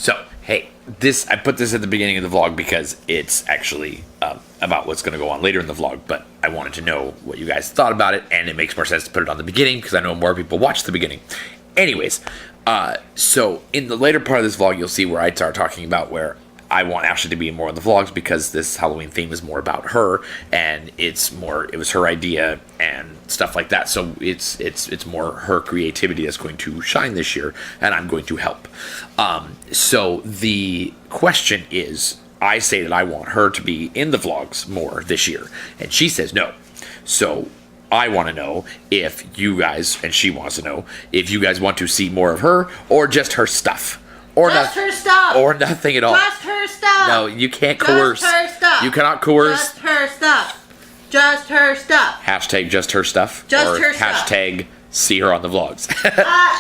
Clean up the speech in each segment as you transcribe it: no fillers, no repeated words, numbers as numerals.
So, hey, I put this at the beginning of the vlog because it's actually about what's going to go on later in the vlog, but I wanted to know what you guys thought about it, and it makes more sense to put it on the beginning because I know more people watch the beginning. Anyways, so in the later part of this vlog, you'll see where I start talking about where I want Ashley to be more in the vlogs because this Halloween theme is more about her, and it was her idea and stuff like that. So it's more her creativity that's going to shine this year, and I'm going to help. So the question is, I say that I want her to be in the vlogs more this year, and she says no. So I want to know if you guys, and she wants to know if you guys want to see more of her or just her stuff. Or just her stuff. Or nothing at all. Just her stuff. No, you can't coerce. Just her stuff. You cannot coerce. Just her stuff. Just her stuff. Hashtag just her stuff. Just or her stuff. Hashtag see her on the vlogs.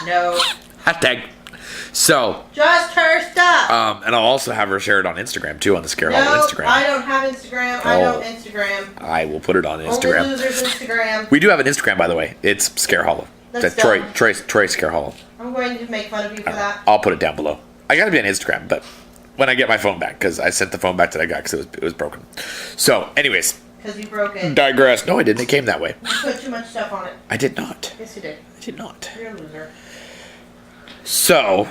No. Hashtag. So. Just her stuff. And I'll also have her share it on Instagram too, on the Scarehollow Instagram. I don't have Instagram. I don't Instagram. I will put it on Instagram. Only losers Instagram. We do have an Instagram, by the way. It's Scarehollow. That's Troy Scarehollow. I'm going to make fun of you for that. I'll put it down below. I gotta be on Instagram, but when I get my phone back, because I sent the phone back that I got because it was broken. So, anyways. Because you broke it. Digress. No, I didn't. It came that way. You put too much stuff on it. I did not. Yes, you did. I did not. You're a loser. So,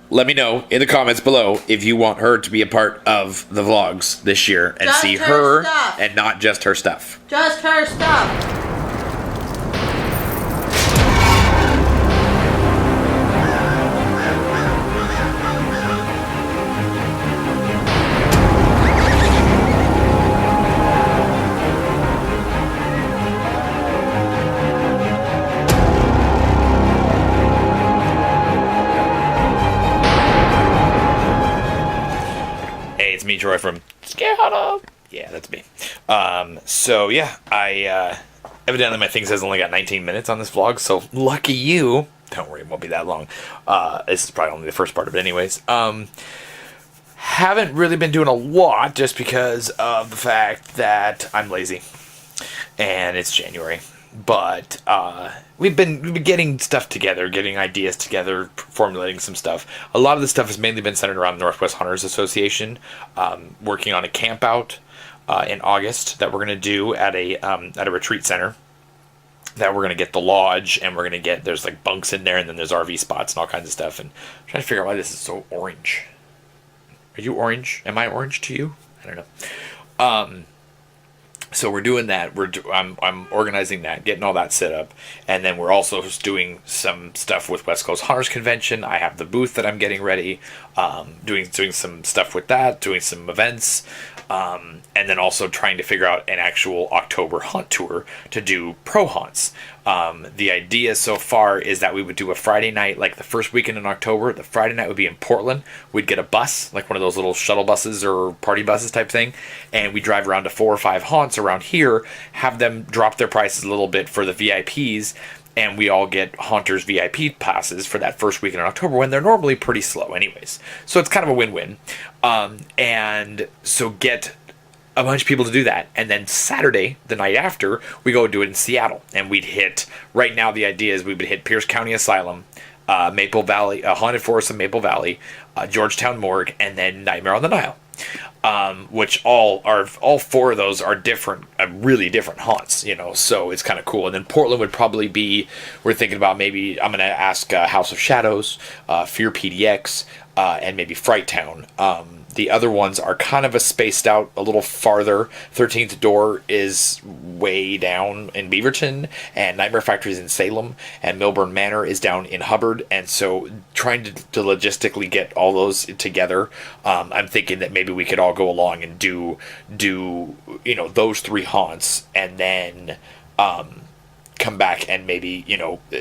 let me know in the comments below if you want her to be a part of the vlogs this year and just see her stuff. And not just her stuff. Just her stuff. It's me, Troy from Scarehollow. Yeah, that's me. So yeah, I evidently my thing says only got 19 minutes on this vlog, so lucky you. Don't worry, it won't be that long. This is probably only the first part of it anyways. Haven't really been doing a lot just because of the fact that I'm lazy. And it's January. But we've been getting stuff together, getting ideas together, formulating some stuff. A lot of the stuff has mainly been centered around the Northwest Hunters Association, working on a camp out in August that we're going to do at a retreat center. That we're going to get the lodge, and we're going to get, there's like bunks in there, and then there's RV spots and all kinds of stuff. And I'm trying to figure out why this is so orange. Are you orange? Am I orange to you? I don't know. So we're doing that. I'm organizing that, getting all that set up, and then we're also doing some stuff with West Coast Hunters Convention. I have the booth that I'm getting ready, doing some stuff with that, doing some events, and then also trying to figure out an actual October hunt tour to do pro hunts. The idea so far is that we would do a Friday night, like the first weekend in October. The Friday night would be in Portland. We'd get a bus, like one of those little shuttle buses or party buses type thing, and we drive around to 4 or 5 haunts around here, have them drop their prices a little bit for the VIPs, and we all get Haunters VIP passes for that first weekend in October when they're normally pretty slow anyways. So it's kind of a win-win. And so get a bunch of people to do that, and then Saturday, the night after, we go do it in Seattle, and we'd hit, right now the idea is we would hit Pierce County Asylum, Maple Valley, Haunted Forest of Maple Valley, Georgetown Morgue, and then Nightmare on the Nile, which all 4 of those are different, really different haunts, so it's kind of cool. And then Portland would probably be, we're thinking about maybe, I'm going to ask House of Shadows, Fear PDX, and maybe Fright Town. The other ones are kind of spaced out a little farther. 13th Door is way down in Beaverton, and Nightmare Factory is in Salem, and Milburn Manor is down in Hubbard. And so trying to logistically get all those together, I'm thinking that maybe we could all go along and do those 3 haunts, and then come back and maybe,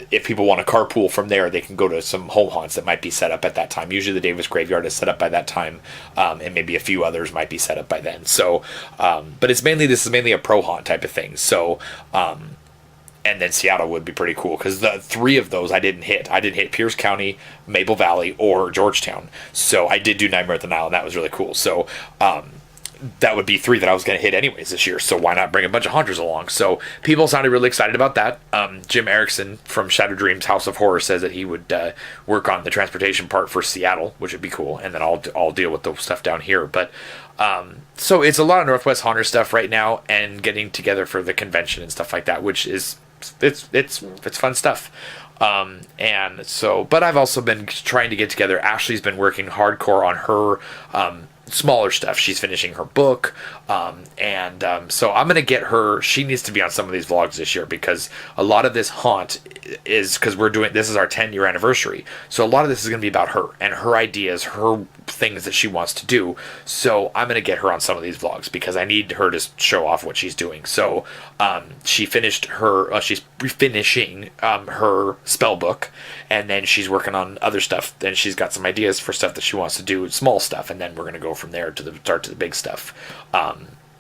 if people want to carpool from there, they can go to some home haunts that might be set up at that time. Usually the Davis Graveyard is set up by that time, and maybe a few others might be set up by then. So, but this is mainly a pro haunt type of thing. So, and then Seattle would be pretty cool because the 3 of those I didn't hit. I didn't hit Pierce County, Maple Valley, or Georgetown. So I did do Nightmare at the Nile, and that was really cool. So, that would be 3 that I was going to hit anyways this year. So why not bring a bunch of hunters along? So people sounded really excited about that. Jim Erickson from Shadow Dreams House of Horror says that he would work on the transportation part for Seattle, which would be cool. And then I'll deal with the stuff down here. But so it's a lot of Northwest Hunter stuff right now, and getting together for the convention and stuff like that, which is it's fun stuff. And so, but I've also been trying to get together. Ashley's been working hardcore on her smaller stuff. She's finishing her book, so I'm gonna get her. She needs to be on some of these vlogs this year, because a lot of this haunt is because this is our 10-year anniversary. So a lot of this is gonna be about her and her ideas, her things that she wants to do. So I'm gonna get her on some of these vlogs because I need her to show off what she's doing. So she finished her she's finishing her spell book, and then she's working on other stuff. Then she's got some ideas for stuff that she wants to do, small stuff, and then we're gonna go from there to the big stuff.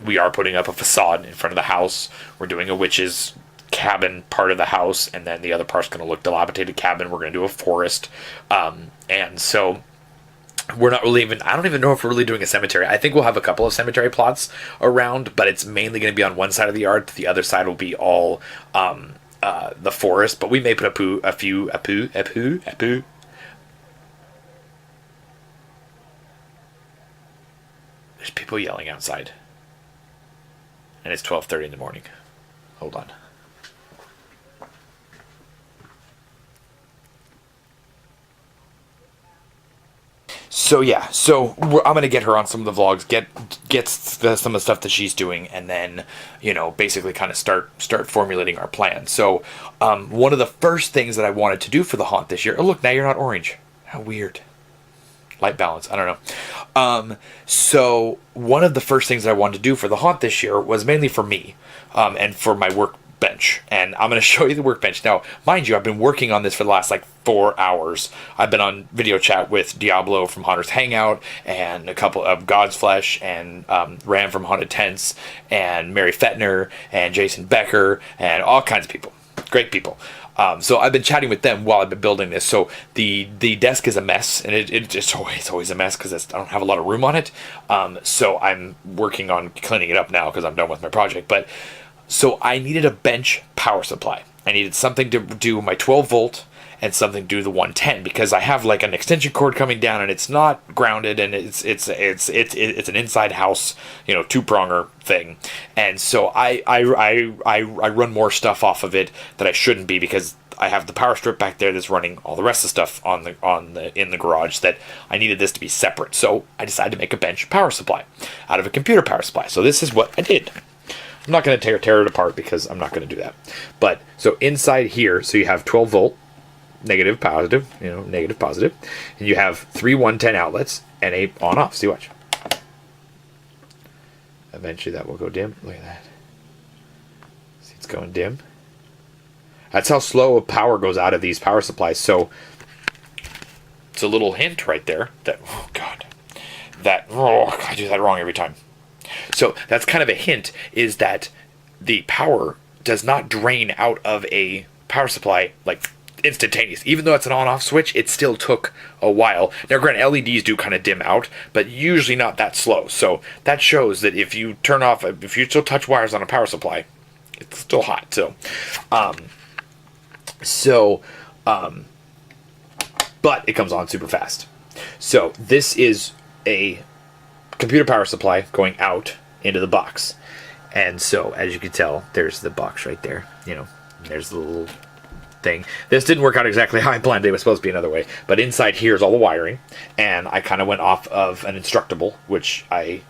We are putting up a facade in front of the house. We're doing a witch's cabin part of the house, and then the other part's going to look dilapidated cabin. We're going to do a forest, and so we're not really I don't even know if we're really doing a cemetery. I think we'll have a couple of cemetery plots around, but it's mainly going to be on one side of the yard. The other side will be all the forest, but we may put a few. There's people yelling outside. And it's 12:30 in the morning. Hold on. So yeah, I'm gonna get her on some of the vlogs, get some of the stuff that she's doing, and then basically kind of start formulating our plan. So one of the first things that I wanted to do for the haunt this year. Oh look, now you're not orange. How weird. Light balance. I don't know. So one of the first things that I wanted to do for the haunt this year was mainly for me, and for my workbench. And I'm going to show you the workbench. Now, mind you, I've been working on this for the last 4 hours. I've been on video chat with Diablo from Haunter's Hangout, and a couple of God's Flesh, and Ram from Haunted Tents, and Mary Fettner, and Jason Becker, and all kinds of people. Great people. So I've been chatting with them while I've been building this. So the desk is a mess, and it's always a mess because I don't have a lot of room on it. So I'm working on cleaning it up now because I'm done with my project. But so I needed a bench power supply. I needed something to do my 12 volt and something to do the 110, because I have an extension cord coming down and it's not grounded, and it's an inside house, 2-pronger thing. And so I run more stuff off of it that I shouldn't be, because I have the power strip back there that's running all the rest of the stuff in the garage, that I needed this to be separate. So I decided to make a bench power supply out of a computer power supply. So this is what I did. I'm not going to tear it apart because I'm not going to do that. But so inside here, so you have 12 volt, negative, positive, negative, positive, and you have 3 110 outlets and a on off. See, watch. Eventually that will go dim. Look at that. See, it's going dim. That's how slow power goes out of these power supplies. So it's a little hint right there that, oh God, I do that wrong every time. So that's kind of a hint, is that the power does not drain out of a power supply instantaneous. Even though it's an on-off switch, it still took a while. Now granted, LEDs do kind of dim out, but usually not that slow. So that shows that if you still touch wires on a power supply, it's still hot. But it comes on super fast. So this is a computer power supply going out into the box. And so as you can tell, there's the box right there. There's the little thing. This didn't work out exactly how I planned it. It was supposed to be another way. But inside here is all the wiring. And I kind of went off of an Instructable, which I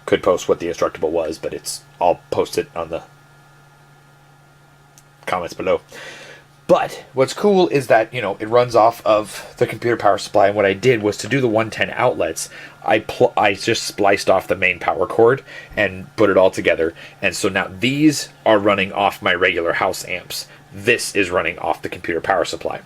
could post what the Instructable was, but I'll post it on the comments below. But what's cool is that, it runs off of the computer power supply. And what I did was, to do the 110 outlets, I just spliced off the main power cord and put it all together. And so now these are running off my regular house amps. This is running off the computer power supply.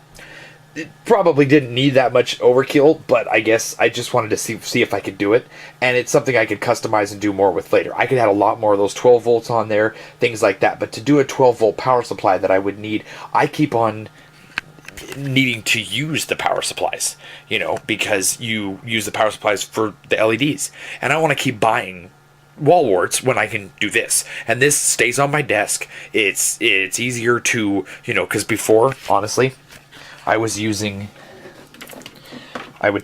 It probably didn't need that much overkill, but I guess I just wanted to see if I could do it. And it's something I could customize and do more with later. I could add a lot more of those 12 volts on there, things like that. But to do a 12 volt power supply that I would need, I keep on needing to use the power supplies, because you use the power supplies for the LEDs. And I want to keep buying wall warts when I can do this. And this stays on my desk. It's easier to, because before, honestly, I would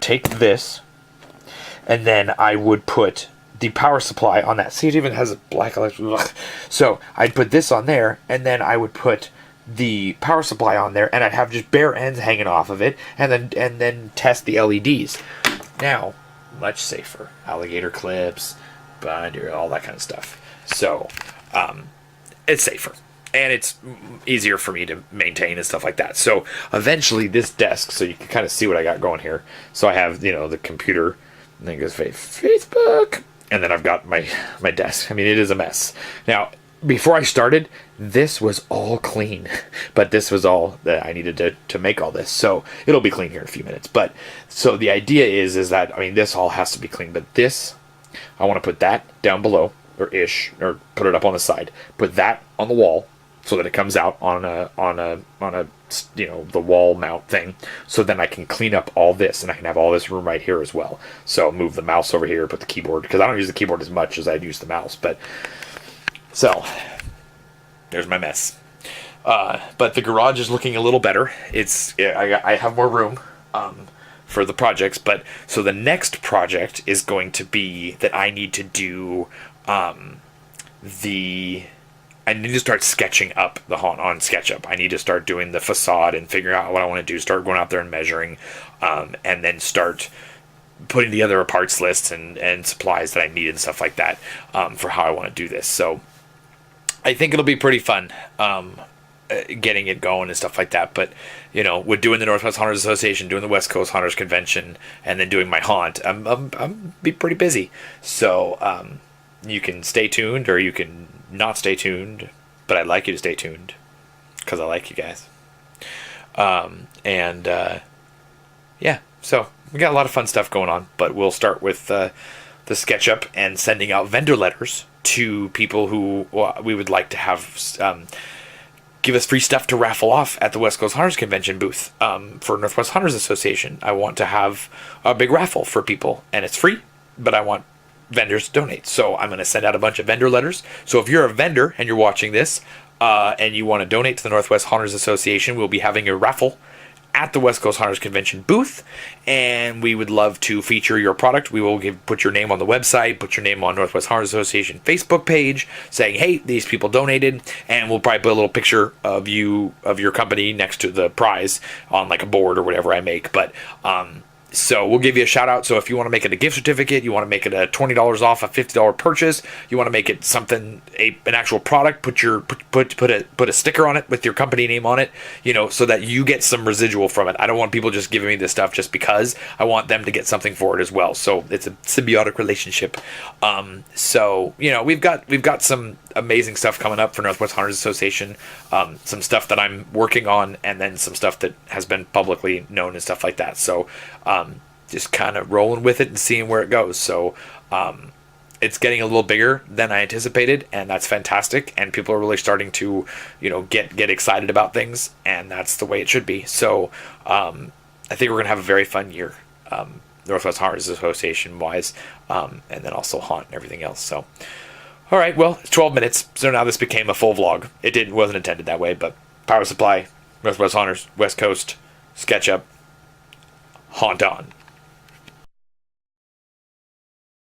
take this, and then I would put the power supply on that. See, it even has a black electric. So I'd put this on there, and then I would put the power supply on there, and I'd have just bare ends hanging off of it, and then test the LEDs. Now, much safer. Alligator clips, binder, all that kind of stuff. So, it's safer. And it's easier for me to maintain and stuff like that. So, eventually, this desk, so you can kind of see what I got going here. So, I have, the computer, and then it goes Facebook, and then I've got my desk. I mean, it is a mess. Now, before I started, this was all clean, but this was all that I needed to make all this. So it'll be clean here in a few minutes. But so the idea is that, I mean, this all has to be clean, but this, I want to put that down below or put it up on the side, put that on the wall so that it comes out on a the wall mount thing. So then I can clean up all this, and I can have all this room right here as well. So move the mouse over here, put the keyboard, because I don't use the keyboard as much as I'd use the mouse, but so, there's my mess. But the garage is looking a little better. I have more room for the projects. But so the next project is going to be that I need to do I need to start sketching up the haunt on SketchUp. I need to start doing the facade and figuring out what I want to do. Start going out there and measuring, and then start putting together a parts list and supplies that I need and stuff like that for how I want to do this. So I think it'll be pretty fun getting it going and stuff like that. But, with doing the Northwest Haunters Association, doing the West Coast Haunters Convention, and then doing my haunt, I'm be pretty busy. So you can stay tuned or you can not stay tuned, but I'd like you to stay tuned because I like you guys. Yeah, so we got a lot of fun stuff going on, but we'll start with the SketchUp and sending out vendor letters to people who we would like to have give us free stuff to raffle off at the West Coast Hunters Convention booth for Northwest Hunters Association. I want to have a big raffle for people, and it's free, but I want vendors to donate. So I'm going to send out a bunch of vendor letters. So if you're a vendor and you're watching this and you want to donate to the Northwest Hunters Association, we'll be having a raffle at the West Coast Hunters Convention booth, and we would love to feature your product. We will put your name on the website, put your name on Northwest Hunters Association Facebook page, saying, hey, these people donated, and we'll probably put a little picture of your company next to the prize on like a board or whatever I make. But so we'll give you a shout out. So if you want to make it a gift certificate, you want to make it a $20 off a $50 purchase, you want to make it something, an actual product, put a sticker on it with your company name on it, so that you get some residual from it. I don't want people just giving me this stuff just because. I want them to get something for it as well. So it's a symbiotic relationship. So we've got some amazing stuff coming up for Northwest Hunters Association. Some stuff that I'm working on, and then some stuff that has been publicly known and stuff like that. So just kind of rolling with it and seeing where it goes. So it's getting a little bigger than I anticipated, and that's fantastic. And people are really starting to, get excited about things, and that's the way it should be. So I think we're gonna have a very fun year, Northwest Hunters Association wise, and then also haunt and everything else. So. All right, well, it's 12 minutes, so now this became a full vlog. It wasn't intended that way, but power supply, Northwest Hunters, West Coast, SketchUp, haunt on.